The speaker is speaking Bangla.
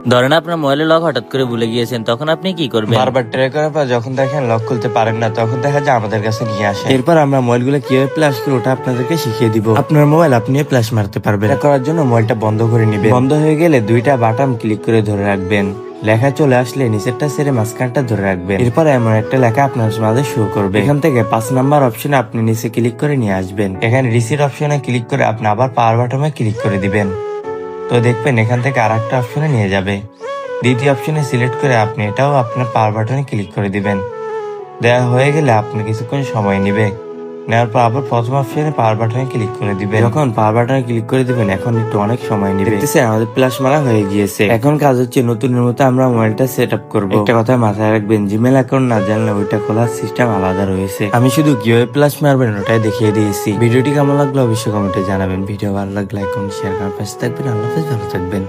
ধরেন আপনার মোবাইলে লক হঠাৎ করে ভুলে গিয়েছেন, তখন আপনি কি করবেন? বারবার ট্রাই করার পর যখন দেখেন লক খুলতে পারেন না, তখন দেখা যায় আমাদের কাছে নিয়ে আসে। এরপর আমরা মোবাইলগুলো কিভাবে ফ্ল্যাশ করি ওটা আপনাদেরকে শিখিয়ে দিব। আপনার মোবাইল আপনি ফ্ল্যাশ মারতে পারবেন। এটা করার জন্য মোবাইলটা বন্ধ করে নেবেন। বন্ধ হয়ে গেলে দুইটা বাটন ক্লিক করে ধরে রাখবেন। লেখা চলে আসলে নিচেরটা ছেড়ে মাঝখানটা ধরে রাখবেন। এরপর এমন একটা লেখা আপনার মাঝে শো করবে। এখান থেকে 5 নাম্বার অপশনে আপনি নিচে ক্লিক করে নিয়ে আসবেন। এখানে রিসিট অপশনে ক্লিক করে আপনি আবার পাওয়ার বাটনে ক্লিক করে দিবেন। তো দেখবেন এখান থেকে আরেকটা অপশনে নিয়ে যাবে। দ্বিতীয় অপশনে সিলেক্ট করে আপনি এটাও আপনার পাওয়ার বাটনে ক্লিক করে দিবেন। দেওয়া হয়ে গেলে আপনি কিছুক্ষণ সময় নেবে। নেওয়ার পর আবার প্রথম অপশনে পাওয়ার বাটনে ক্লিক করে দিবেন। যখন পাওয়ার বাটনে ক্লিক করে দিবেন এখন একটু অনেক সময় নেবে। দেখতেছেন আমাদের প্লাস মারা হয়ে গিয়েছে। এখন কাজ হচ্ছে নতুনের মতো আমরা মোবাইলটা সেট আপ করবো। একটা কথা মাথায় রাখবেন, জিমেল অ্যাকাউন্ট না জানলে ওইটা খোলার সিস্টেম আলাদা রয়েছে। আমি শুধু কিভাবে প্লাস মারবেন ওটাই দেখিয়ে দিয়েছি। ভিডিওটি কেমন লাগলো অবশ্যই কমেন্টে জানাবেন। ভিডিও ভালো লাগলে লাইক কমেন্ট শেয়ার করার পাশে থাকবেন। আল্লাহ হাফেজ, ভালো থাকবেন।